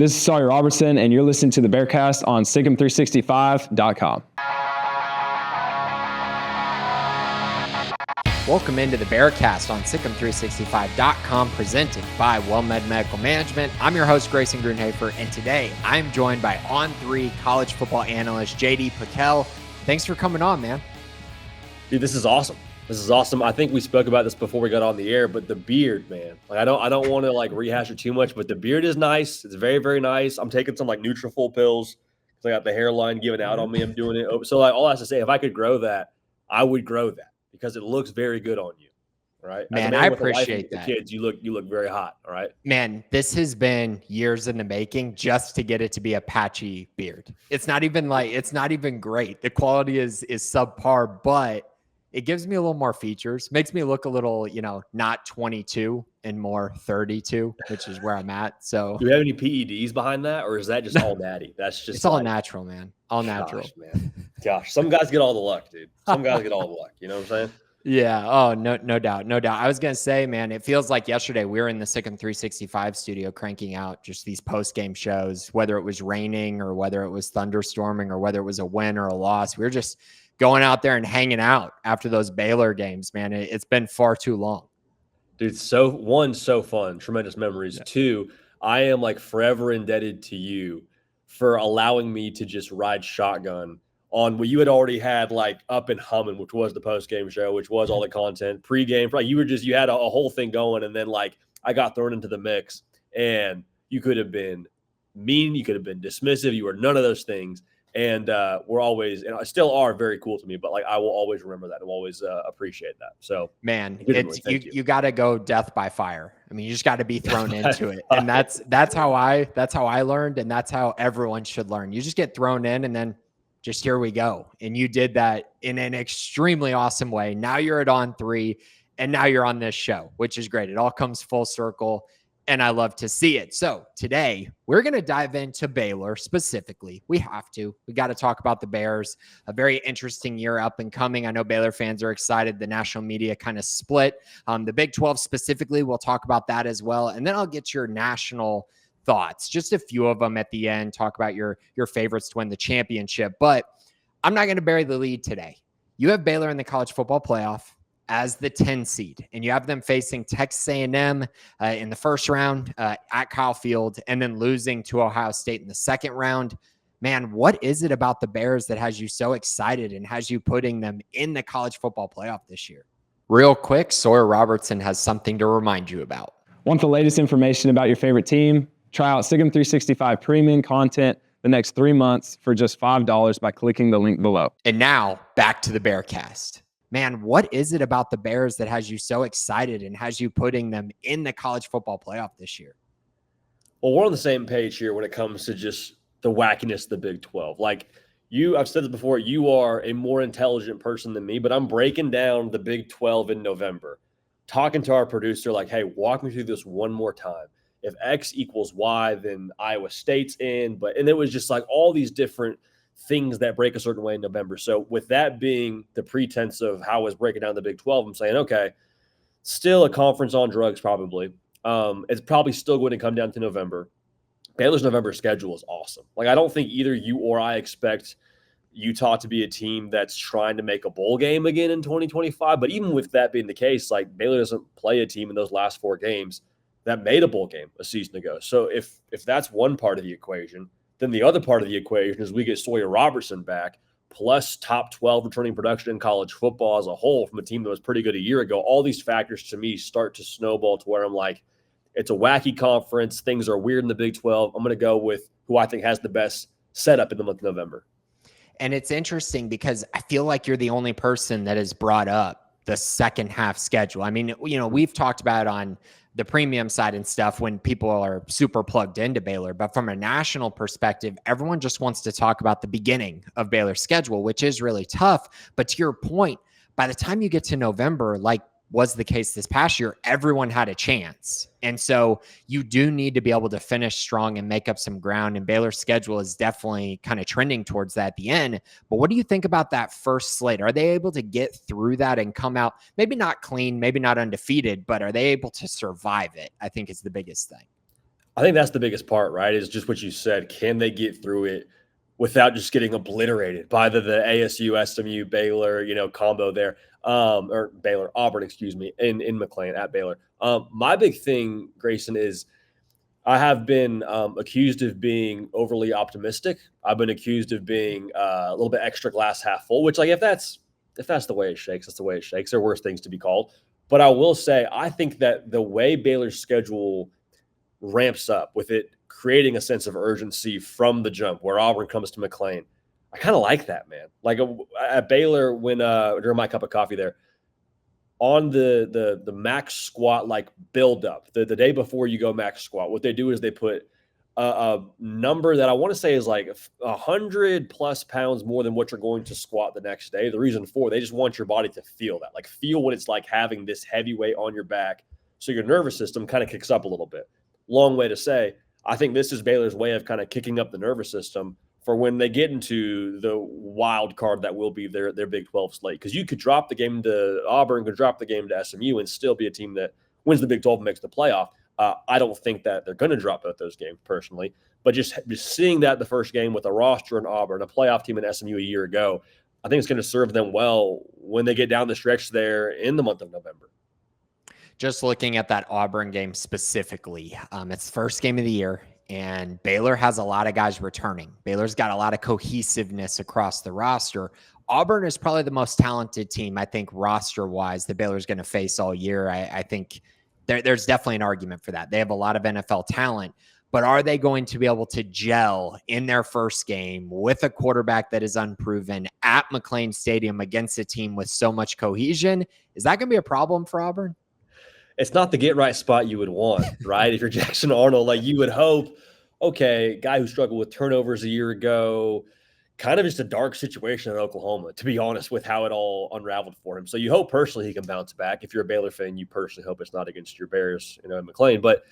This is Sawyer Robertson, and you're listening to the Bearcast on SicEm365.com. Welcome into the Bearcast on SicEm365.com, presented by WellMed Medical Management. I'm your host, Grayson Grundhoefer, and today I'm joined by On3 college football analyst J.D. PicKell. Thanks for coming on, man. Dude, this is awesome. This is awesome. I think we spoke about this before we got on the air, but the beard, man. Like I don't want to like rehash it too much, but the beard is nice. It's very, very nice. I'm taking some like Nutrafol pills because I got the hairline giving out on me. I'm doing it. So like all I have to say, if I could grow that, I would grow that because it looks very good on you. All right. Man, I appreciate that. The kids, you look very hot. All right. Man, this has been years in the making just to get it to be a patchy beard. It's not even great. The quality is subpar, but it gives me a little more features, makes me look a little, not 22 and more 32, which is where I'm at. So do you have any PEDs behind that, or is that just all natty? That's just it's all natural, man. All natural. Man. Gosh, some guys get all the luck, dude. Some guys get all the luck. You know what I'm saying? Yeah. Oh, no doubt. I was going to say, man, it feels like yesterday we were in the SicEm365 studio cranking out just these post-game shows, whether it was raining or whether it was thunderstorming or whether it was a win or a loss. We were just going out there and hanging out after those Baylor games, man. It's been far too long. Dude, so fun. Tremendous memories. Yeah. Two, I am like forever indebted to you for allowing me to just ride shotgun on what you had already had like up and humming, which was the post-game show, which was all the content, pre-game. Like you had a whole thing going, and then like I got thrown into the mix, and you could have been mean, you could have been dismissive, you were none of those things. And we're always, and still are very cool to me, but like I will always remember that and will always appreciate that. So man, it's you got to go death by fire. I mean, you just got to be thrown into it, and that's how I learned, and that's how everyone should learn. You just get thrown in, and then just here we go. And you did that in an extremely awesome way. Now you're at On3, and now you're on this show, which is great. It all comes full circle, and I love to see it. So today we're going to dive into Baylor specifically. We have to. We got to talk about the Bears. A very interesting year up and coming. I know Baylor fans are excited. The national media kind of split. The Big 12 specifically, we'll talk about that as well. And then I'll get your national thoughts, just a few of them at the end, talk about your favorites to win the championship. But I'm not going to bury the lead today. You have Baylor in the college football playoff as the 10 seed, and you have them facing Texas A&M in the first round at Kyle Field, and then losing to Ohio State in the second round. Man, what is it about the Bears that has you so excited and has you putting them in the college football playoff this year? Real quick, Sawyer Robertson has something to remind you about. Want the latest information about your favorite team? Try out SicEm365 premium content the next 3 months for just $5 by clicking the link below. And now back to the Bearcast. Man, what is it about the Bears that has you so excited and has you putting them in the college football playoff this year? Well, we're on the same page here when it comes to just the wackiness of the Big 12. Like I've said this before, you are a more intelligent person than me, but I'm breaking down the Big 12 in November, talking to our producer like, hey, walk me through this one more time. If X equals Y, then Iowa State's in. And it was just like all these different things that break a certain way in November. So with that being the pretense of how I was breaking down the Big 12, I'm saying, okay, still a conference on drugs probably. It's probably still going to come down to November. Baylor's November schedule is awesome. Like I don't think either you or I expect Utah to be a team that's trying to make a bowl game again in 2025. But even with that being the case, like Baylor doesn't play a team in those last 4 games that made a bowl game a season ago. So if that's one part of the equation, then the other part of the equation is we get Sawyer Robertson back, plus top 12 returning production in college football as a whole from a team that was pretty good a year ago. All these factors to me start to snowball to where I'm like, it's a wacky conference. Things are weird in the Big 12. I'm going to go with who I think has the best setup in the month of November. And it's interesting because I feel like you're the only person that has brought up the second half schedule. I mean, we've talked about it on the premium side and stuff when people are super plugged into Baylor. But from a national perspective, everyone just wants to talk about the beginning of Baylor's schedule, which is really tough. But to your point, by the time you get to November, like was the case this past year, everyone had a chance. And so you do need to be able to finish strong and make up some ground. And Baylor's schedule is definitely kind of trending towards that at the end. But what do you think about that first slate? Are they able to get through that and come out, maybe not clean, maybe not undefeated, but are they able to survive it? I think is the biggest thing. I think that's the biggest part, right? Is just what you said. Can they get through it without just getting obliterated by the ASU, SMU, Baylor, combo there, or Baylor, Auburn, excuse me, in McLean at Baylor. My big thing, Grayson, is I have been accused of being overly optimistic. I've been accused of being a little bit extra glass half full, which, like, if that's the way it shakes, that's the way it shakes. There are worse things to be called. But I will say, I think that the way Baylor's schedule ramps up with it creating a sense of urgency from the jump where Auburn comes to McLean. I kind of like that, man. Like at Baylor, when during my cup of coffee there, on the max squat like build up, the day before you go max squat, what they do is they put a number that I want to say is like 100+ pounds more than what you're going to squat the next day. The reason for, they just want your body to feel that, like feel what it's like having this heavy weight on your back, so your nervous system kind of kicks up a little bit. Long way to say, I think this is Baylor's way of kind of kicking up the nervous system for when they get into the wild card that will be their Big 12 slate. Because you could drop the game to Auburn, could drop the game to SMU, and still be a team that wins the Big 12 and makes the playoff. I don't think that they're going to drop both those games personally, but just seeing that the first game with a roster in Auburn, a playoff team in SMU a year ago, I think it's going to serve them well when they get down the stretch there in the month of November. Just looking at that Auburn game specifically, it's the first game of the year, and Baylor has a lot of guys returning. Baylor's got a lot of cohesiveness across the roster. Auburn is probably the most talented team, I think, roster-wise, that Baylor's going to face all year. I think there's definitely an argument for that. They have a lot of NFL talent, but are they going to be able to gel in their first game with a quarterback that is unproven at McLean Stadium against a team with so much cohesion? Is that going to be a problem for Auburn? It's not the get right spot you would want, right? If you're Jackson Arnold, like you would hope, okay, guy who struggled with turnovers a year ago, kind of just a dark situation in Oklahoma, to be honest, with how it all unraveled for him. So you hope personally he can bounce back. If you're a Baylor fan, you personally hope it's not against your Bears, in McLean. But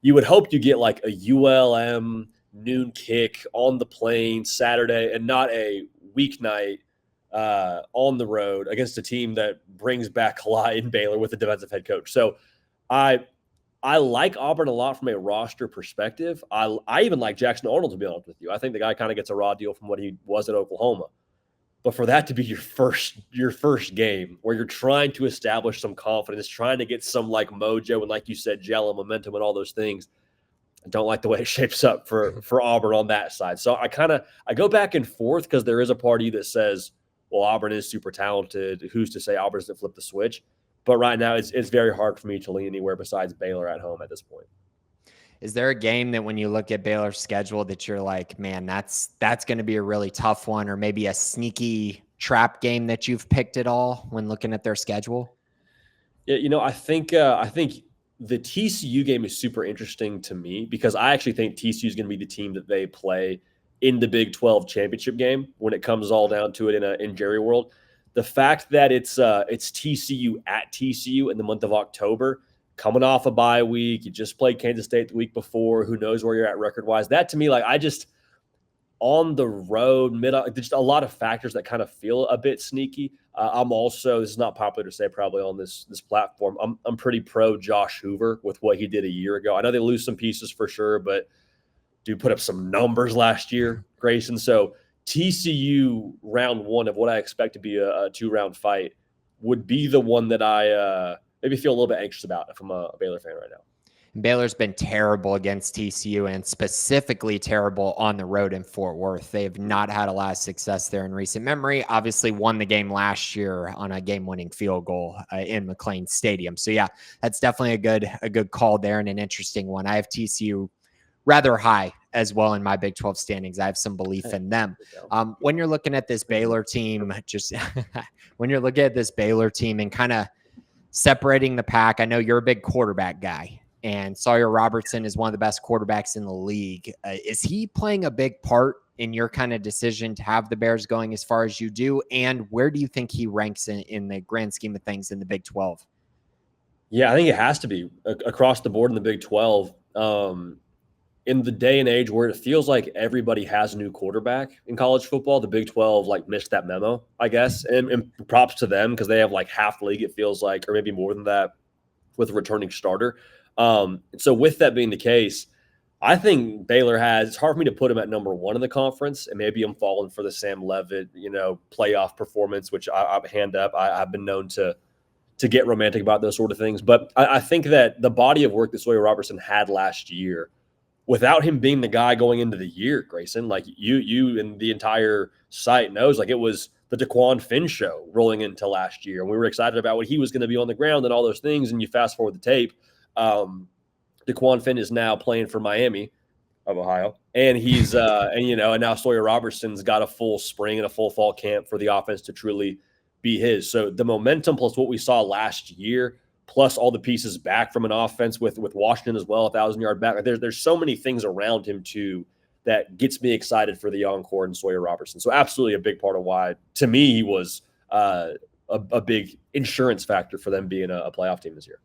you would hope you get like a ULM noon kick on the plane Saturday and not a weeknight on the road against a team that brings back a lot in Baylor with a defensive head coach. So I like Auburn a lot from a roster perspective. I even like Jackson Arnold, to be honest with you. I think the guy kind of gets a raw deal from what he was at Oklahoma. But for that to be your first game where you're trying to establish some confidence, trying to get some like mojo and, like you said, gel and momentum and all those things, I don't like the way it shapes up for Auburn on that side. So I go back and forth because there is a party that says, well, Auburn is super talented. Who's to say Auburn doesn't flip the switch? But right now, it's very hard for me to lean anywhere besides Baylor at home at this point. Is there a game that when you look at Baylor's schedule that you're like, man, that's going to be a really tough one, or maybe a sneaky trap game that you've picked at all when looking at their schedule? Yeah, I think the TCU game is super interesting to me because I actually think TCU is going to be the team that they play in the Big 12 championship game when it comes all down to it in Jerry World. The fact that it's TCU at TCU in the month of October, coming off a bye week, you just played Kansas State the week before, who knows where you're at record-wise. That to me, like I just on the road, just a lot of factors that kind of feel a bit sneaky. I'm also, this is not popular to say probably on this platform, I'm pretty pro Josh Hoover with what he did a year ago. I know they lose some pieces for sure, but dude put up some numbers last year, Grayson. So TCU round one of what I expect to be a 2-round fight would be the one that I maybe feel a little bit anxious about if I'm a Baylor fan right now. Baylor's been terrible against TCU and specifically terrible on the road in Fort Worth. They have not had a lot of success there in recent memory. Obviously won the game last year on a game-winning field goal in McLean Stadium. So yeah, that's definitely a good call there and an interesting one. I have TCU rather high as well in my Big 12 standings. I have some belief in them. When you're looking at this Baylor team, when you're looking at this Baylor team and kind of separating the pack, I know you're a big quarterback guy, and Sawyer Robertson is one of the best quarterbacks in the league. Is he playing a big part in your kind of decision to have the Bears going as far as you do? And where do you think he ranks in the grand scheme of things in the Big 12? Yeah, I think it has to be across the board in the Big 12. In the day and age where it feels like everybody has a new quarterback in college football, the Big 12 like missed that memo, I guess. And props to them because they have like half the league, it feels like, or maybe more than that, with a returning starter. So with that being the case, I think Baylor it's hard for me to put them at number one in the conference, and maybe I'm falling for the Sam Leavitt, playoff performance, which I hand up. I've been known to get romantic about those sort of things. But I think that the body of work that Sawyer Robertson had last year, without him being the guy going into the year, Grayson, like you and the entire site knows, like it was the DeQuan Finn show rolling into last year. And we were excited about what he was going to be on the ground and all those things. And you fast forward the tape. DeQuan Finn is now playing for Miami of Ohio. And he's, and now Sawyer Robertson's got a full spring and a full fall camp for the offense to truly be his. So the momentum plus what we saw last year, plus all the pieces back from an offense with Washington as well, 1,000-yard back. Like there's so many things around him too that gets me excited for the encore and Sawyer Robertson. So absolutely a big part of why, to me, he was a big insurance factor for them being a playoff team this year.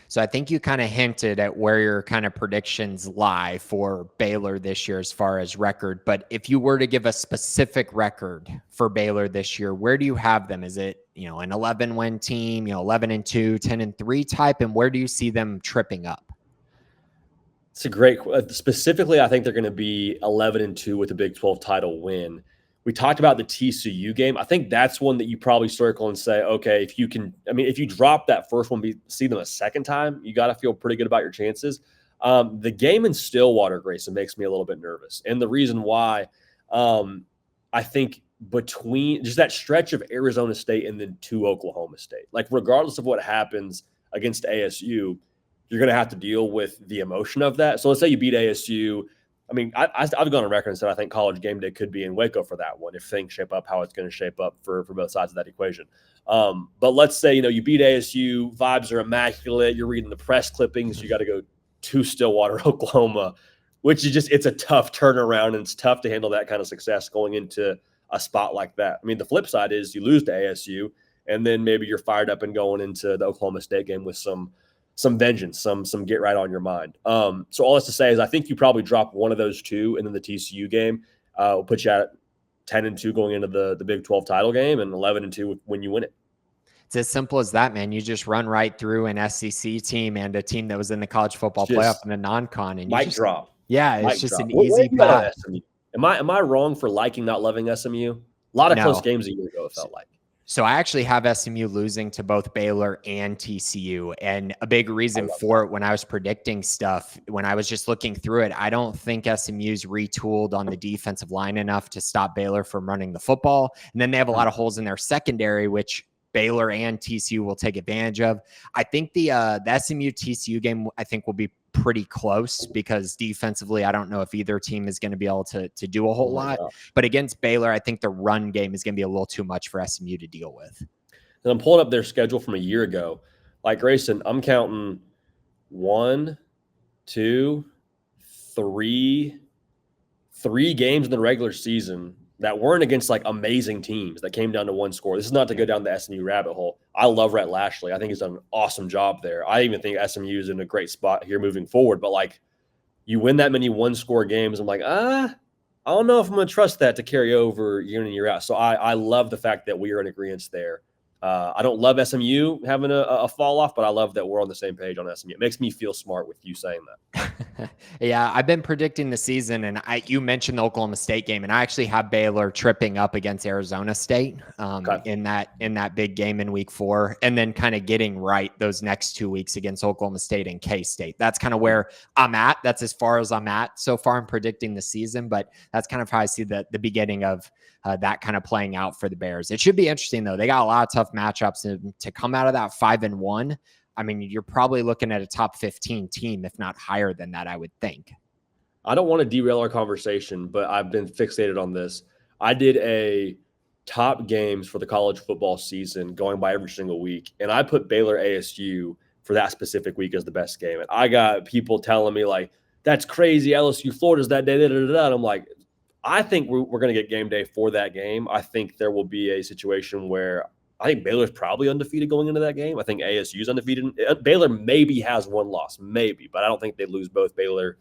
So I think you kind of hinted at where your kind of predictions lie for Baylor this year as far as record. But if you were to give a specific record for Baylor this year, where do you have them? Is it, an 11-win team, 11-2, 10-3 type? And where do you see them tripping up? It's a great specifically, I think they're going to be 11-2 with a Big 12 title win. We talked about the TCU game. I think that's one that you probably circle and say, okay, if you drop that first one, see them a second time, you got to feel pretty good about your chances. The game in Stillwater, Grayson, makes me a little bit nervous. And the reason why, I think between just that stretch of Arizona State and then to Oklahoma State, like regardless of what happens against ASU, you're going to have to deal with the emotion of that. So let's say you beat ASU. I've gone on record and said I think College Game Day could be in Waco for that one if things shape up how it's going to shape up for both sides of that equation. But let's say, you beat ASU, vibes are immaculate, you're reading the press clippings, you got to go to Stillwater, Oklahoma, which is it's a tough turnaround, and it's tough to handle that kind of success going into a spot like that. The flip side is you lose to ASU, and then maybe you're fired up and going into the Oklahoma State game with some vengeance, some get right on your mind. So all that's to say is I think you probably drop one of those two, and then the TCU game will put you at 10-2 going into the Big 12 title game, and 11-2 when you win it. It's as simple as that, man. You just run right through an SEC team and a team that was in the college football playoff and a non-con, and mic drop. Yeah, it's just an easy path. Am I wrong for not loving SMU? A lot of close games a year ago, it felt like. So I actually have SMU losing to both Baylor and TCU. And a big reason for it, when I was predicting stuff, when I was just looking through it, I don't think SMU's retooled on the defensive line enough to stop Baylor from running the football. And then they have a lot of holes in their secondary, which Baylor and TCU will take advantage of. I think the SMU TCU game, I think, will be pretty close because defensively, I don't know if either team is going to be able to do a whole lot. But against Baylor, I think the run game is going to be a little too much for SMU to deal with. And I'm pulling up their schedule from a year ago. Like, Grayson, I'm counting 1, 2, 3 games in the regular season that weren't against like amazing teams that came down to one score. This is not to go down the SMU rabbit hole. I love Rhett Lashley. I think he's done an awesome job there. I even think SMU is in a great spot here moving forward. But like, you win that many one-score games, I'm like, I don't know if I'm going to trust that to carry over year in and year out. So I love the fact that we are in agreement there. I don't love SMU having a fall off, but I love that we're on the same page on SMU. It makes me feel smart with you saying that. Yeah, I've been predicting the season, and you mentioned the Oklahoma State game, and I actually have Baylor tripping up against Arizona State in that big game in week 4, and then kind of getting right those next 2 weeks against Oklahoma State and K-State. That's kind of where I'm at. That's as far as I'm at so far in predicting the season, but that's kind of how I see the beginning of that kind of playing out for the Bears. It should be interesting, though. They got a lot of tough matchups, and to come out of that 5-1, you're probably looking at a top 15 team, if not higher than that, I would think. I don't want to derail our conversation, but I've been fixated on this. I did a top games for the college football season going by every single week, and I put Baylor ASU for that specific week as the best game. And I got people telling me, like, that's crazy, LSU Florida's that day, and I'm like, I think we're going to get game day for that game. I think there will be a situation where I think Baylor's probably undefeated going into that game. I think ASU's undefeated. Baylor maybe has one loss, maybe, but I don't think they lose both Baylor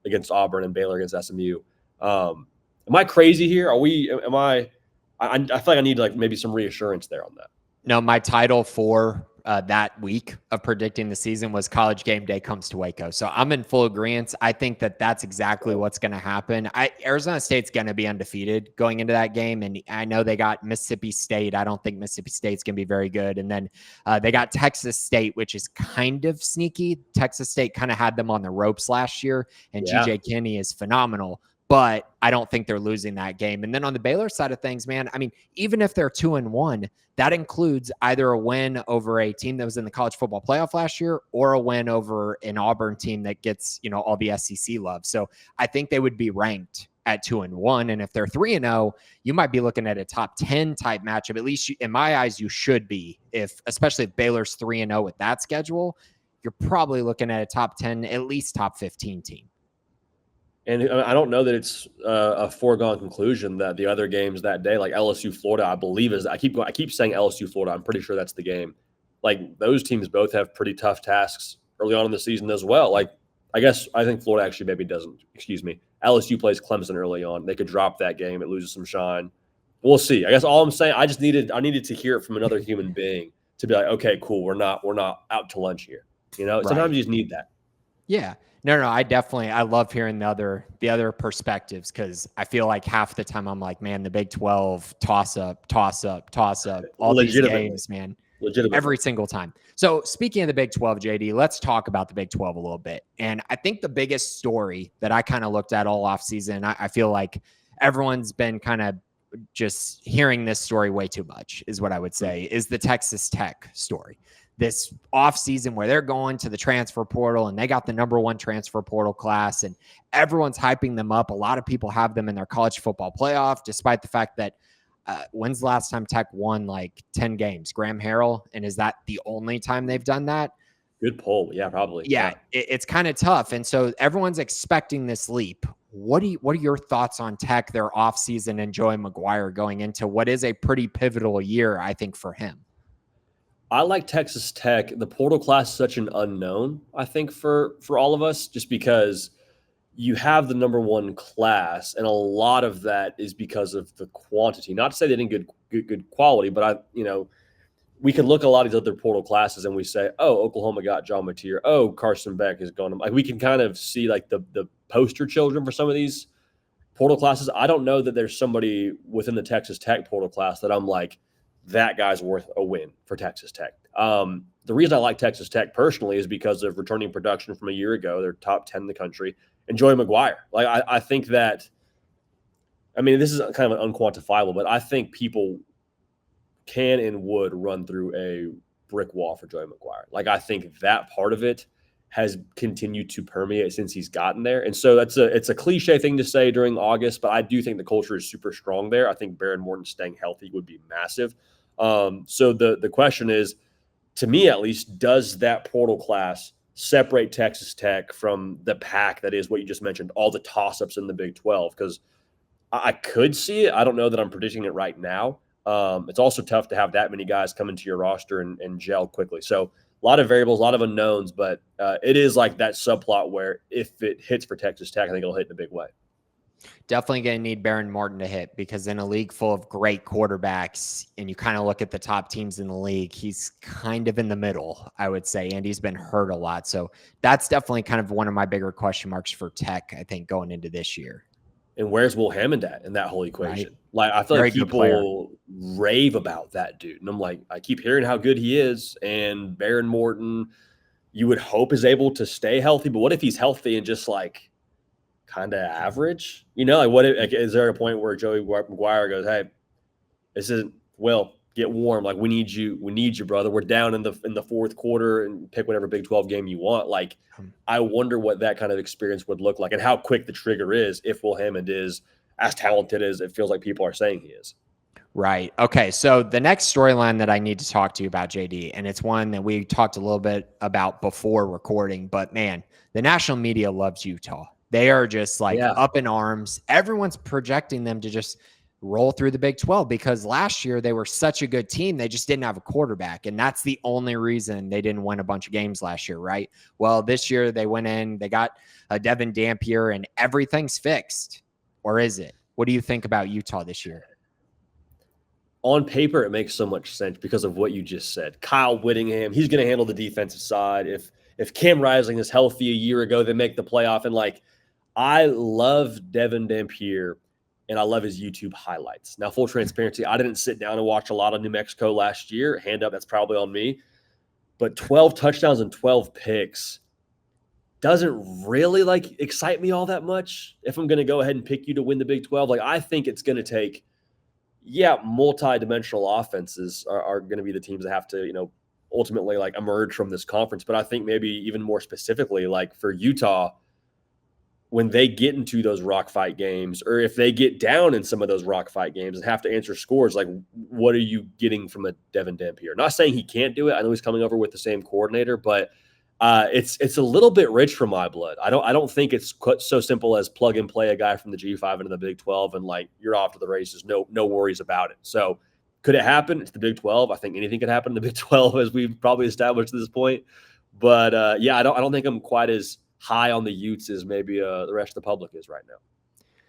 against Auburn and Baylor against SMU. Am I crazy here? I feel like I need maybe some reassurance there on that. No, my title for that week of predicting the season was College Game Day comes to Waco. So I'm in full agreement. I think that that's exactly what's going to happen. Arizona State's going to be undefeated going into that game. And I know they got Mississippi State. I don't think Mississippi State's going to be very good. And then they got Texas State, which is kind of sneaky. Texas State kind of had them on the ropes last year, and GJ Kinney is phenomenal. But I don't think they're losing that game. And then on the Baylor side of things, man, I mean, even if they're 2-1, that includes either a win over a team that was in the college football playoff last year or a win over an Auburn team that gets, all the SEC love. So I think they would be ranked at 2-1. And if they're 3-0, you might be looking at a top 10 type matchup. At least in my eyes, you should be. Especially if Baylor's 3-0 with that schedule, you're probably looking at a top 10, at least top 15 team. And I don't know that it's a foregone conclusion that the other games that day, like LSU, Florida, I believe I keep saying LSU, Florida. I'm pretty sure that's the game. Like those teams both have pretty tough tasks early on in the season as well. Like I think Florida actually maybe doesn't. Excuse me. LSU plays Clemson early on. They could drop that game. It loses some shine. We'll see. I guess all I'm saying, I needed to hear it from another human being to be like, okay, cool. We're not out to lunch here. Right. Sometimes you just need that. Yeah. No, I love hearing the other perspectives, because I feel like half the time I'm like, man, the Big 12 toss up, all these games, man, every single time. So speaking of the Big 12, JD, let's talk about the Big 12 a little bit. And I think the biggest story that I kind of looked at all offseason, I feel like everyone's been kind of just hearing this story way too much, is what I would say, is the Texas Tech story. This offseason where they're going to the transfer portal and they got the #1 transfer portal class and everyone's hyping them up. A lot of people have them in their college football playoff, despite the fact that when's the last time Tech won like 10 games? Graham Harrell. And is that the only time they've done that? Good poll. Yeah, probably. Yeah. It's kind of tough. And so everyone's expecting this leap. What are your thoughts on Tech, their offseason, and Joey McGuire going into what is a pretty pivotal year, I think, for him? I like Texas Tech. The portal class is such an unknown, I think, for all of us, just because you have the #1 class, and a lot of that is because of the quantity. Not to say they didn't good quality, but we could look at a lot of these other portal classes and we say, oh, Oklahoma got John Mateer. Oh, Carson Beck is going. Like we can kind of see like the poster children for some of these portal classes. I don't know that there's somebody within the Texas Tech portal class that I'm like, that guy's worth a win for Texas Tech. The reason I like Texas Tech personally is because of returning production from a year ago. They're top 10 in the country. And Joey McGuire. Like I think that, this is kind of an unquantifiable, but I think people can and would run through a brick wall for Joey McGuire. Like I think that part of it has continued to permeate since he's gotten there. And so it's a cliche thing to say during August, but I do think the culture is super strong there. I think Baron Morton staying healthy would be massive. So the question is, to me at least, does that portal class separate Texas Tech from the pack that is what you just mentioned, all the toss-ups in the Big 12? Because I could see it. I don't know that I'm predicting it right now. It's also tough to have that many guys come into your roster and gel quickly. So a lot of variables, a lot of unknowns, but it is like that subplot where if it hits for Texas Tech, I think it'll hit in a big way. Definitely going to need Baron Morton to hit, because in a league full of great quarterbacks, and you kind of look at the top teams in the league, he's kind of in the middle, I would say, and he's been hurt a lot. So that's definitely kind of one of my bigger question marks for Tech, I think, going into this year. And where's Will Hammond at in that whole equation? Right. Like I feel like people rave about that dude. And I'm like, I keep hearing how good he is. And Baron Morton, you would hope, is able to stay healthy. But what if he's healthy and just like kind of average? Is there a point where Joey McGuire goes, hey, this isn't Will, get warm. Like we need you, brother. We're down in the fourth quarter, and pick whatever Big 12 game you want. Like, I wonder what that kind of experience would look like and how quick the trigger is if Will Hammond is as talented as it feels like people are saying he is. Right. Okay. So the next storyline that I need to talk to you about, JD, and it's one that we talked a little bit about before recording, but man, the national media loves Utah. They are just up in arms. Everyone's projecting them to just roll through the Big 12 because last year they were such a good team. They just didn't have a quarterback. And that's the only reason they didn't win a bunch of games last year, right? Well, this year they went in, they got Devin Dampier, and everything's fixed. Or is it? What do you think about Utah this year? on paper, it makes so much sense because of what you just said. Kyle Whittingham, he's going to handle the defensive side. If Cam Rising is healthy a year ago, they make the playoff. And like, I love Devin Dampier, and I love his YouTube highlights. Now, full transparency, I didn't sit down and watch a lot of New Mexico last year. Hand up, that's probably on me. But 12 touchdowns and 12 picks doesn't really like excite me all that much. If I'm going to go ahead and pick you to win the Big 12, like I think it's going to take, multi-dimensional offenses are going to be the teams that have to, ultimately like emerge from this conference. But I think maybe even more specifically, like for Utah, when they get into those rock fight games, or if they get down in some of those rock fight games and have to answer scores, like what are you getting from a Devin Dampier? Not saying he can't do it. I know he's coming over with the same coordinator, but it's a little bit rich for my blood. I don't think it's so simple as plug and play a guy from the G5 into the Big 12 and like you're off to the races. No worries about it. So could it happen? It's the Big 12. I think anything could happen in the Big 12 as we've probably established at this point. But I don't think I'm quite as high on the Utes as maybe the rest of the public is right now.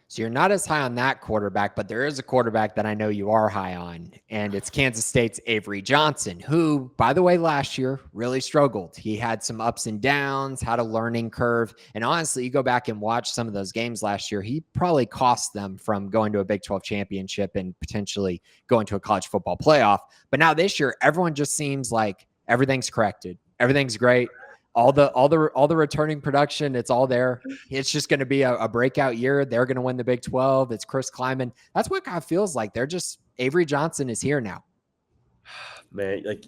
So you're not as high on that quarterback, but there is a quarterback that I know you are high on, and it's Kansas State's Avery Johnson, who, by the way, last year really struggled. He had some ups and downs, had a learning curve, and honestly, you go back and watch some of those games last year, he probably cost them from going to a Big 12 championship and potentially going to a college football playoff. But now this year, everyone just seems like everything's corrected. Everything's great. All the returning production, it's all there. It's just going to be a breakout year. They're going to win the Big 12. It's Chris Kleiman. That's what God feels like. Avery Johnson is here now. Man, like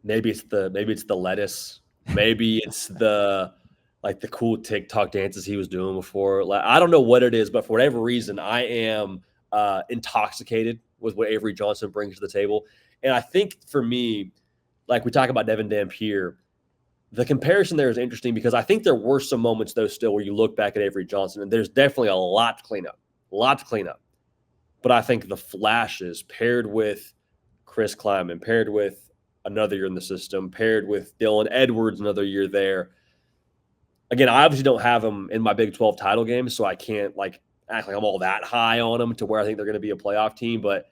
maybe it's the lettuce. Maybe it's the cool TikTok dances he was doing before. Like, I don't know what it is, but for whatever reason, I am intoxicated with what Avery Johnson brings to the table. And I think for me, like we talk about Devin Dampier, the comparison there is interesting because I think there were some moments, though, still where you look back at Avery Johnson, and there's definitely a lot to clean up. But I think the flashes paired with Chris Kleiman, paired with another year in the system, paired with Dylan Edwards, another year there. Again, I obviously don't have them in my Big 12 title game, so I can't act like I'm all that high on them to where I think they're going to be a playoff team. But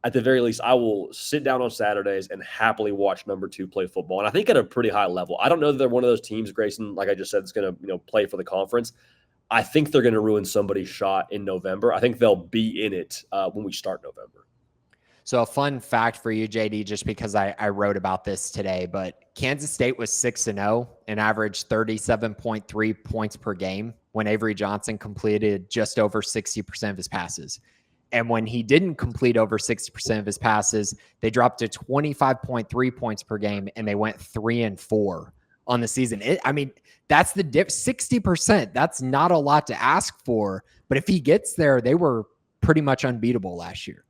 at the very least, I will sit down on Saturdays and happily watch number 2 play football. And I think at a pretty high level. I don't know that they're one of those teams, Grayson, like I just said, that's going to play for the conference. I think they're going to ruin somebody's shot in November. I think they'll be in it when we start November. So a fun fact for you, JD, just because I wrote about this today, but Kansas State was 6-0 and averaged 37.3 points per game when Avery Johnson completed just over 60% of his passes. And when he didn't complete over 60% of his passes, they dropped to 25.3 points per game, and they went 3-4 on the season. That's the dip. 60%. That's not a lot to ask for. But if he gets there, they were pretty much unbeatable last year.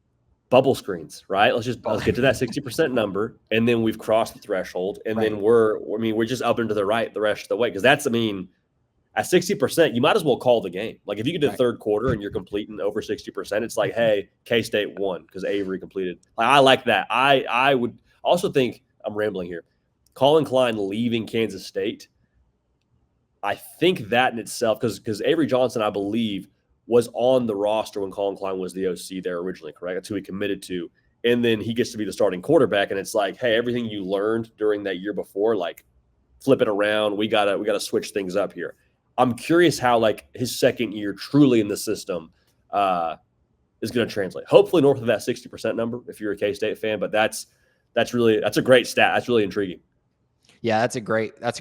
Bubble screens, right? Let's get to that 60% number, and then we've crossed the threshold, and then we're just up into the right the rest of the way. Because at 60%, you might as well call the game. Like if you get to the third quarter and you're completing over 60%, it's like, hey, K-State won because Avery completed. I like that. I would also think, I'm rambling here, Colin Klein leaving Kansas State, I think that in itself, because Avery Johnson, I believe, was on the roster when Colin Klein was the OC there originally, correct? That's who he committed to. And then he gets to be the starting quarterback, and it's like, hey, everything you learned during that year before, like flip it around. We gotta switch things up here. I'm curious how his second year truly in the system is going to translate. Hopefully north of that 60% number if you're a K-State fan, but that's a great stat. That's really intriguing. Yeah, that's a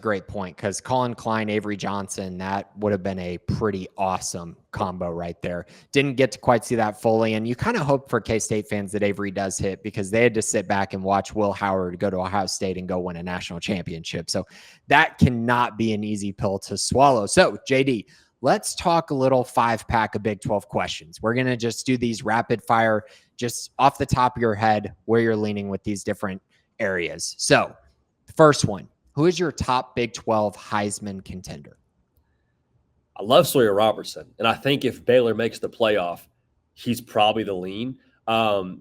great point because Colin Klein, Avery Johnson, that would have been a pretty awesome combo right there. Didn't get to quite see that fully, and you kind of hope for K-State fans that Avery does hit because they had to sit back and watch Will Howard go to Ohio State and go win a national championship. So that cannot be an easy pill to swallow. So, JD, let's talk a little 5-pack of Big 12 questions. We're going to just do these rapid fire, just off the top of your head, where you're leaning with these different areas. So, first one, who is your top Big 12 Heisman contender? I love Sawyer Robertson, and I think if Baylor makes the playoff, he's probably the lean.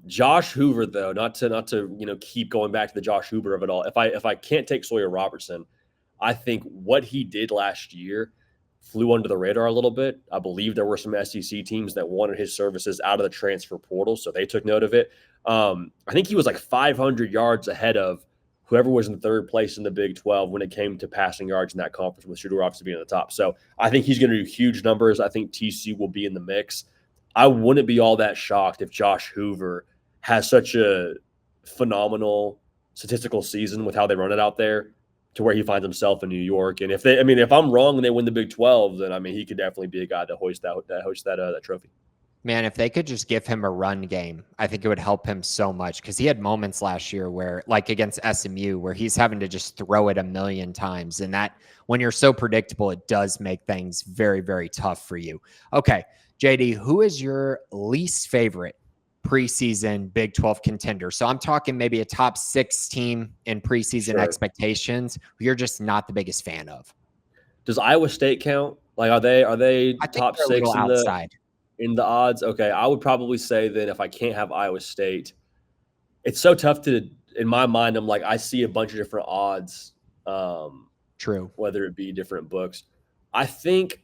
Josh Hoover, though, not to keep going back to the Josh Hoover of it all. If I can't take Sawyer Robertson, I think what he did last year flew under the radar a little bit. I believe there were some SEC teams that wanted his services out of the transfer portal, so they took note of it. I think he was like 500 yards ahead of whoever was in third place in the Big 12 when it came to passing yards in that conference, with Shooter obviously being at the top. So I think he's going to do huge numbers. I think TCU will be in the mix. I wouldn't be all that shocked if Josh Hoover has such a phenomenal statistical season with how they run it out there to where he finds himself in New York. And if I'm wrong and they win the Big 12, then he could definitely be a guy to hoist that trophy. Man, if they could just give him a run game, I think it would help him so much, because he had moments last year where, like against SMU, where he's having to just throw it a million times. And that, when you're so predictable, it does make things very, very tough for you. Okay, JD, who is your least favorite preseason Big 12 contender? So I'm talking maybe a top 6 team in preseason expectations who you're just not the biggest fan of. Does Iowa State count? Like, are they top 6 in the odds? Okay, I would probably say then, if I can't have Iowa State, it's so tough to, in my mind, I'm like, I see a bunch of different odds. True. Whether it be different books. I think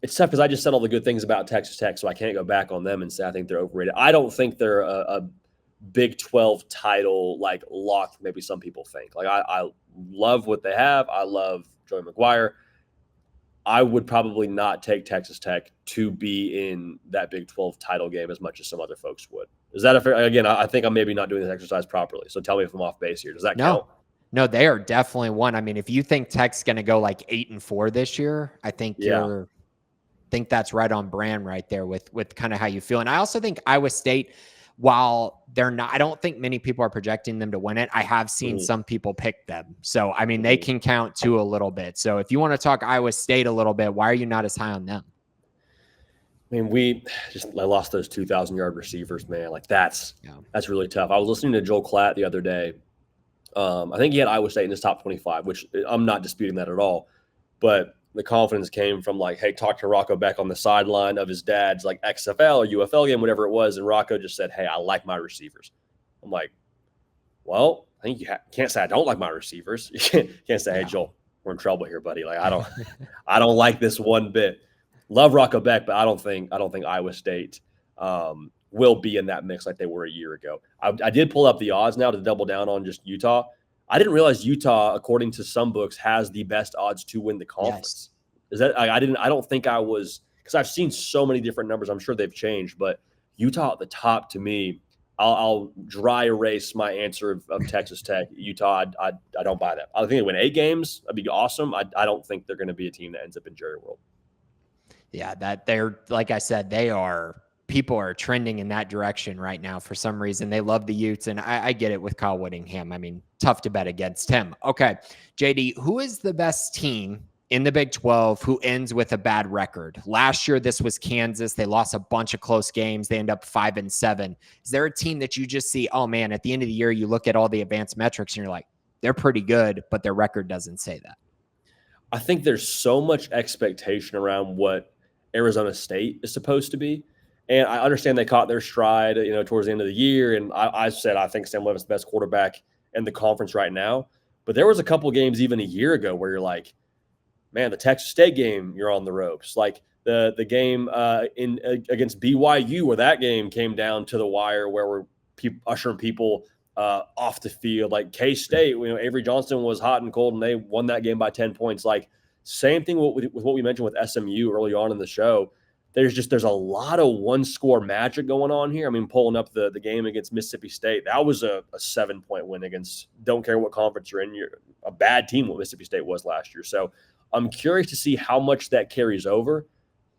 it's tough because I just said all the good things about Texas Tech, so I can't go back on them and say I think they're overrated. I don't think they're a Big 12 title like locked, maybe some people think. Like, I love what they have. I love Joey McGuire. I would probably not take Texas Tech to be in that Big 12 title game as much as some other folks would. Is that a fair? Again, I think I'm maybe not doing this exercise properly. So tell me if I'm off base here. Does that count? No, they are definitely one. I mean, if you think Tech's going to go like 8-4 this year, I think think that's right on brand right there with kind of how you feel. And I also think Iowa State, while they're not, I don't think many people are projecting them to win it. I have seen some people pick them. So, I mean, they can count too a little bit. So if you want to talk Iowa State a little bit, why are you not as high on them? I mean, I lost those 2,000-yard receivers, man. Like, that's really tough. I was listening to Joel Klatt the other day. I think he had Iowa State in his top 25, which I'm not disputing that at all. But the confidence came from, like, hey, talk to Rocco Beck on the sideline of his dad's, like, XFL or UFL game, whatever it was. And Rocco just said, hey, I like my receivers. I'm like, well, I think you can't say I don't like my receivers. You can't say, hey, Joel, we're in trouble here, buddy. Like, I don't like this one bit. Love Rocco Beck, but I don't think Iowa State will be in that mix like they were a year ago. I did pull up the odds now to double down on just Utah. I didn't realize Utah, according to some books, has the best odds to win the conference. Yes. Is that I don't think I was, because I've seen so many different numbers. I'm sure they've changed, but Utah at the top, to me, I'll dry erase my answer of Texas Tech. Utah, I don't buy that. I think they win 8 games. That'd be awesome. I don't think they're going to be a team that ends up in Jerry World. Yeah, that they're, like I said, people are trending in that direction right now for some reason. They love the Utes, and I get it with Kyle Whittingham. I mean, tough to bet against him. Okay, JD, who is the best team in the Big 12 who ends with a bad record? Last year, this was Kansas. They lost a bunch of close games. They end up 5-7. Is there a team that you just see, oh man, at the end of the year, you look at all the advanced metrics and you're like, they're pretty good, but their record doesn't say that? I think there's so much expectation around what Arizona State is supposed to be. And I understand they caught their stride, towards the end of the year. And I said I think Sam Levin's the best quarterback in the conference right now. But there was a couple games even a year ago where you're like, man, the Texas State game, you're on the ropes. Like the game against BYU, where that game came down to the wire, where we're ushering people off the field. Like K-State, Avery Johnson was hot and cold, and they won that game by 10 points. Like, same thing with what we mentioned with SMU early on in the show. There's a lot of one-score magic going on here. I mean, pulling up the game against Mississippi State, that was a 7-point win against, don't care what conference you're in, you're a bad team what Mississippi State was last year. So I'm curious to see how much that carries over.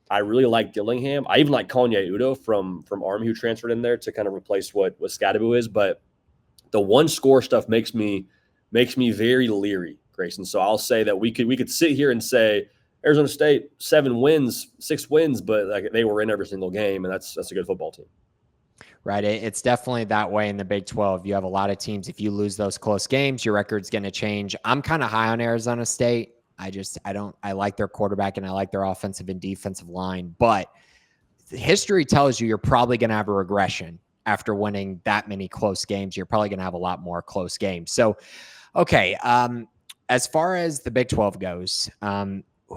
I really like Dillingham. I even like Kanye Udo from Army, who transferred in there to kind of replace what Scadaboo is. But the one-score stuff makes me very leery, Grayson. So I'll say that we could sit here and say Arizona State 6 wins, but like they were in every single game, and that's a good football team. Right. It's definitely that way in the Big 12. You have a lot of teams. If you lose those close games, your record's going to change. I'm kind of high on Arizona State. I like their quarterback and I like their offensive and defensive line, but history tells you you're probably going to have a regression after winning that many close games. You're probably going to have a lot more close games. So, okay. As far as the Big 12 goes,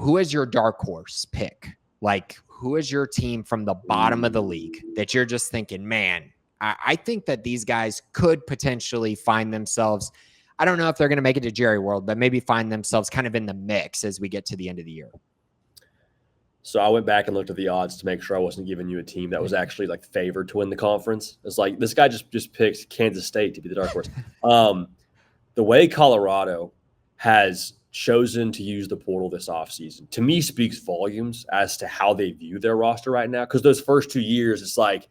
who is your dark horse pick? Like, who is your team from the bottom of the league that you're just thinking, man, I think that these guys could potentially find themselves, I don't know if they're going to make it to Jerry World, but maybe find themselves kind of in the mix as we get to the end of the year. So I went back and looked at the odds to make sure I wasn't giving you a team that was actually like favored to win the conference. It's like this guy just picked Kansas State to be the dark horse. The way Colorado has chosen to use the portal this offseason, to me, speaks volumes as to how they view their roster right now. Because those first 2 years, it's like,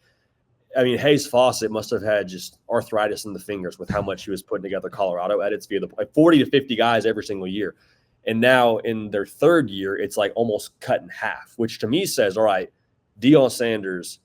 I mean, Hayes Fawcett must have had just arthritis in the fingers with how much he was putting together Colorado edits via the 40 to 50 guys every single year. And now in their third year, it's like almost cut in half, which to me says, all right, Deion Sanders,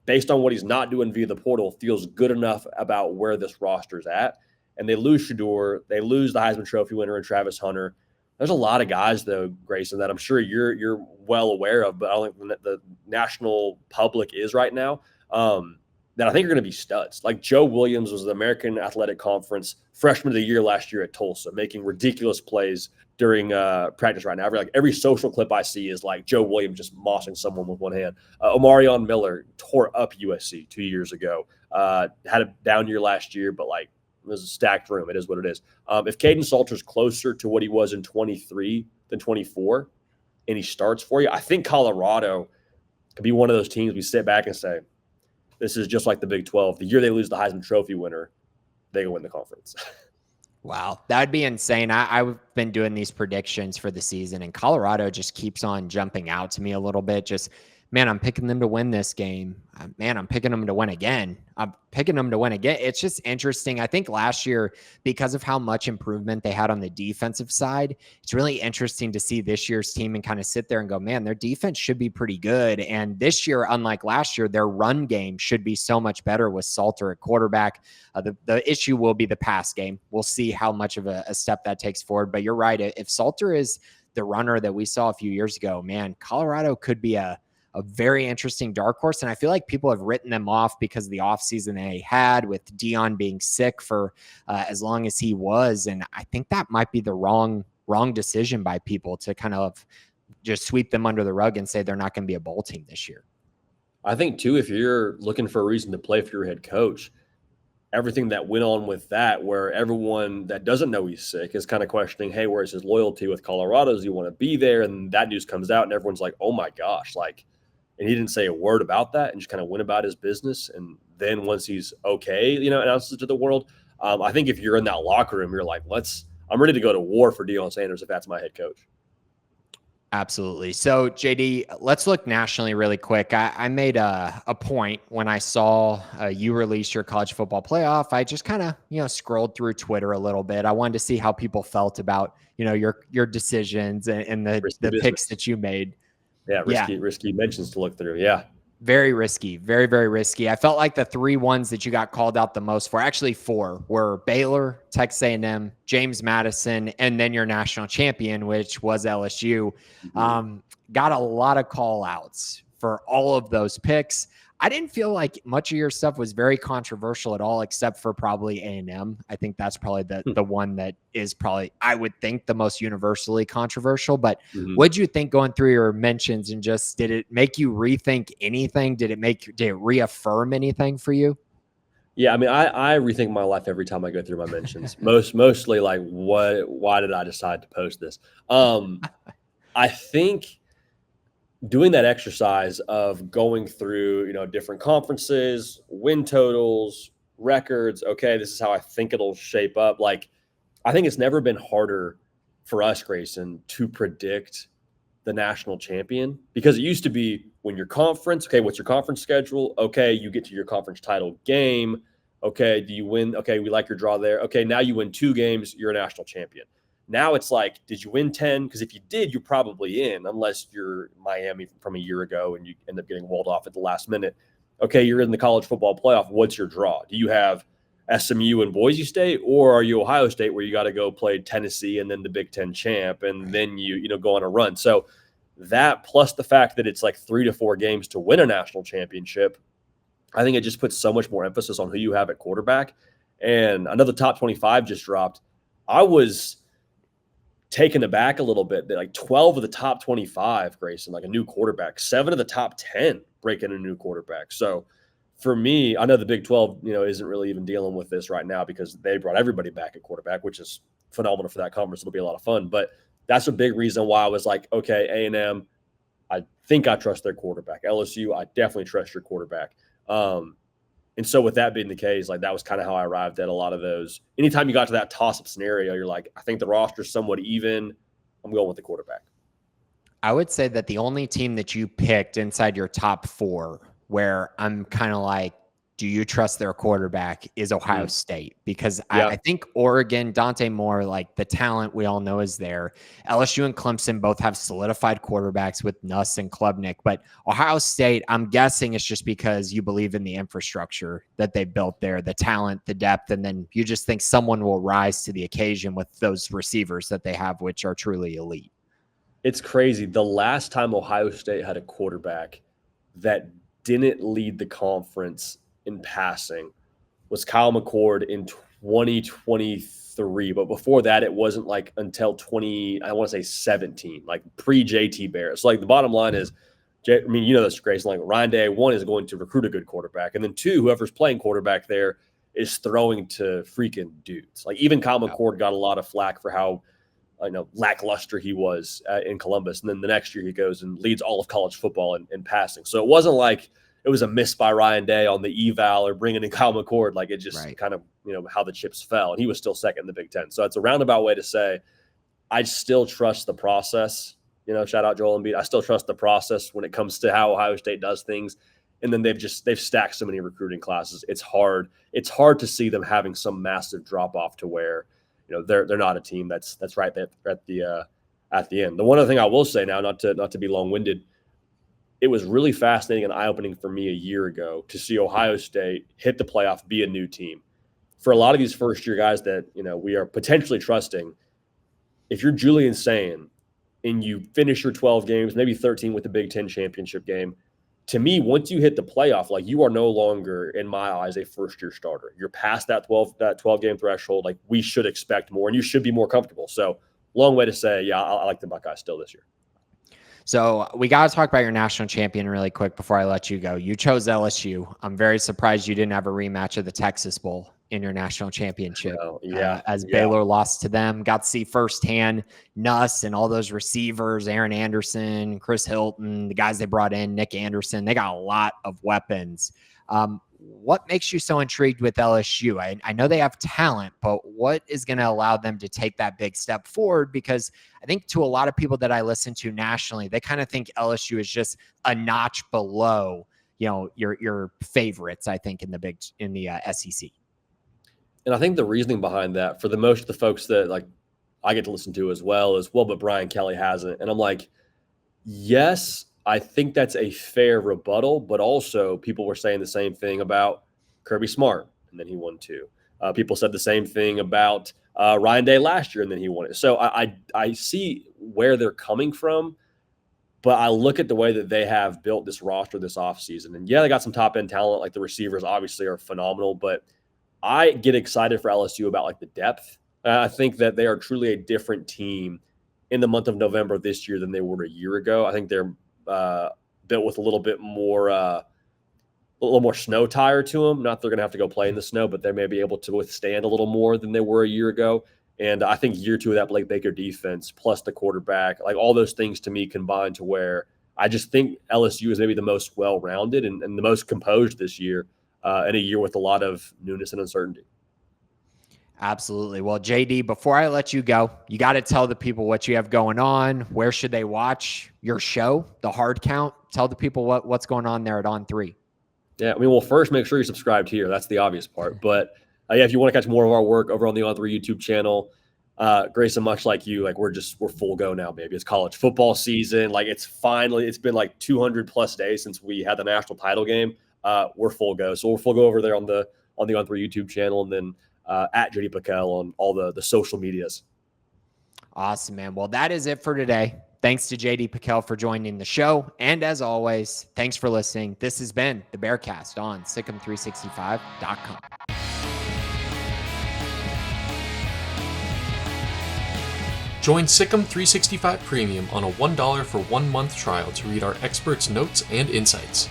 based on what he's not doing via the portal, feels good enough about where this roster's at. And they lose Shedeur. They lose the Heisman Trophy winner and Travis Hunter. There's a lot of guys, though, Grayson, that I'm sure you're well aware of, but I don't think the national public is right now, that I think are going to be studs. Like Joe Williams was the American Athletic Conference Freshman of the Year last year at Tulsa, making ridiculous plays during practice right now. Every social clip I see is like Joe Williams just mossing someone with one hand. Omarion Miller tore up USC 2 years ago. Had a down year last year, but like it was a stacked room. It is what it is. If Caden Salter's closer to what he was in 23 than 24, and he starts for you, I think Colorado could be one of those teams we sit back and say, this is just like the Big 12. The year they lose the Heisman Trophy winner, they go win the conference. Wow, that would be insane. I've been doing these predictions for the season, and Colorado just keeps on jumping out to me a little bit. Just, man, I'm picking them to win this game. Man, I'm picking them to win again. I'm picking them to win again. It's just interesting. I think last year, because of how much improvement they had on the defensive side, it's really interesting to see this year's team and kind of sit there and go, man, their defense should be pretty good. And this year, unlike last year, their run game should be so much better with Salter at quarterback. The issue will be the pass game. We'll see how much of a step that takes forward. But you're right. If Salter is the runner that we saw a few years ago, man, Colorado could be a very interesting dark horse. And I feel like people have written them off because of the offseason they had with Deion being sick for as long as he was. And I think that might be the wrong decision by people to kind of just sweep them under the rug and say they're not going to be a bowl team this year. I think, too, if you're looking for a reason to play for your head coach, everything that went on with that, where everyone that doesn't know he's sick is kind of questioning, hey, where's his loyalty with Colorado? Does he want to be there? And that news comes out and everyone's like, oh my gosh, like, and he didn't say a word about that and just kind of went about his business. And then once he's okay, announces it to the world. I think if you're in that locker room, you're like, I'm ready to go to war for Deion Sanders if that's my head coach. Absolutely. So, JD, let's look nationally really quick. I made a point when I saw you release your college football playoff. I just kind of, scrolled through Twitter a little bit. I wanted to see how people felt about, your decisions and the picks that you made. Yeah, risky mentions to look through. Yeah. Very risky. Very, very risky. I felt like the 3 ones that you got called out the most for, actually 4, were Baylor, Texas A&M, James Madison, and then your national champion, which was LSU. Got a lot of call outs for all of those picks. I didn't feel like much of your stuff was very controversial at all, except for probably A&M. I think that's probably the one that is probably, I would think, the most universally controversial. But what'd you think going through your mentions, and just, did it make you rethink anything? Did it reaffirm anything for you? Yeah, I mean, I rethink my life every time I go through my mentions. Mostly like, why did I decide to post this? I think doing that exercise of going through, different conferences, win totals, records. Okay, this is how I think it'll shape up. Like, I think it's never been harder for us, Grayson, to predict the national champion, because it used to be when your conference, okay, what's your conference schedule? Okay, you get to your conference title game. Okay, do you win? Okay, we like your draw there. Okay, now you win 2 games, you're a national champion. Now it's like, did you win 10? Because if you did, you're probably in, unless you're Miami from a year ago and you end up getting walled off at the last minute. Okay, you're in the college football playoff. What's your draw? Do you have SMU and Boise State, or are you Ohio State, where you got to go play Tennessee and then the Big Ten champ, and then you go on a run? So that, plus the fact that it's like 3 to 4 games to win a national championship, I think it just puts so much more emphasis on who you have at quarterback. And another top 25 just dropped. I was taken aback a little bit that like 12 of the top 25, Grayson, like a new quarterback, 7 of the top 10 breaking a new quarterback. So for me, I know the Big 12, isn't really even dealing with this right now because they brought everybody back at quarterback, which is phenomenal for that conference. It'll be a lot of fun. But that's a big reason why I was like, okay, A&M, I think I trust their quarterback. LSU, I definitely trust your quarterback. And so with that being the case, like that was kind of how I arrived at a lot of those. Anytime you got to that toss-up scenario, you're like, I think the roster's somewhat even. I'm going with the quarterback. I would say that the only team that you picked inside your top 4 where I'm kind of like, do you trust their quarterback, is Ohio State? Because I think Oregon, Dante Moore, like the talent we all know is there. LSU and Clemson both have solidified quarterbacks with Nuss and Klubnik. But Ohio State, I'm guessing it's just because you believe in the infrastructure that they built there, the talent, the depth, and then you just think someone will rise to the occasion with those receivers that they have, which are truly elite. It's crazy. The last time Ohio State had a quarterback that didn't lead the conference in passing was Kyle McCord in 2023. But before that, it wasn't like until 17, like pre-JT Barrett. So like the bottom line is, this, Grayson, like Ryan Day, 1 is going to recruit a good quarterback. And then 2, whoever's playing quarterback there is throwing to freaking dudes. Like even Kyle McCord got a lot of flack for how lackluster he was in Columbus. And then the next year he goes and leads all of college football in passing. So it wasn't like it was a miss by Ryan Day on the eval or bringing in Kyle McCord. Like it just kind of, how the chips fell. And he was still second in the Big Ten. So it's a roundabout way to say I still trust the process. Shout out Joel Embiid. I still trust the process when it comes to how Ohio State does things. And then they've stacked so many recruiting classes. It's hard to see them having some massive drop off to where they're not a team that's right there at the end. The one other thing I will say now, not to be long-winded, it was really fascinating and eye-opening for me a year ago to see Ohio State hit the playoff, be a new team. For a lot of these first-year guys that we are potentially trusting, if you're Julian Sayin and you finish your 12 games, maybe 13 with the Big Ten championship game, to me, once you hit the playoff, like you are no longer, in my eyes, a first-year starter. You're past that 12-game threshold. Like we should expect more, and you should be more comfortable. So, long way to say, I like the Buckeyes still this year. So we got to talk about your national champion really quick before I let you go. You chose LSU. I'm very surprised you didn't have a rematch of the Texas Bowl in your national championship. As Baylor lost to them, got to see firsthand Nuss and all those receivers, Aaron Anderson, Chris Hilton, the guys they brought in, Nick Anderson. They got a lot of weapons. What makes you so intrigued with LSU? I know they have talent, but what is going to allow them to take that big step forward? Because I think to a lot of people that I listen to nationally, they kind of think LSU is just a notch below, your favorites, I think, in the SEC. And I think the reasoning behind that for the most of the folks that like I get to listen to as well is, well, but Brian Kelly hasn't. And I'm like, yes, I think that's a fair rebuttal, but also people were saying the same thing about Kirby Smart, and then he won 2. People said the same thing about Ryan Day last year, and then he won it. So I see where they're coming from, but I look at the way that they have built this roster this offseason. And they got some top-end talent, like the receivers obviously are phenomenal, but I get excited for LSU about like the depth. I think that they are truly a different team in the month of November this year than they were a year ago. I think they're built with a little more snow tire to them. Not they're going to have to go play in the snow, but they may be able to withstand a little more than they were a year ago. And I think year 2 of that Blake Baker defense plus the quarterback, like all those things to me combine to where I just think LSU is maybe the most well-rounded and the most composed this year in a year with a lot of newness and uncertainty. Absolutely. Well, JD, before I let you go, you got to tell the people what you have going on. Where should they watch your show, The Hard Count? Tell the people what's going on there at On3. Yeah, well, first, make sure you're subscribed here. That's the obvious part. But, if you want to catch more of our work over on the On3 YouTube channel, Grayson, much like you, like we're full go now, baby. It's college football season. Like it's been like 200+ days since we had the national title game. We're full go. So we're full go over there on the On3 YouTube channel, and then at JD PicKell on all the social medias. Awesome, man. Well, that is it for today. Thanks to JD PicKell for joining the show. And as always, thanks for listening. This has been the Bearcast on Sikkim365.com. Join Sikkim 365 Premium on a $1 for 1 month trial to read our experts' notes and insights.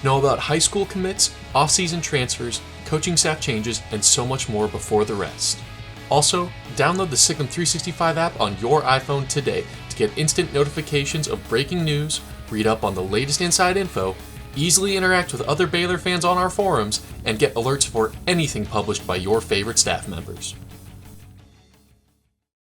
Know about high school commits, off-season transfers, coaching staff changes, and so much more before the rest. Also, download the Sikkim 365 app on your iPhone today to get instant notifications of breaking news, read up on the latest inside info, easily interact with other Baylor fans on our forums, and get alerts for anything published by your favorite staff members.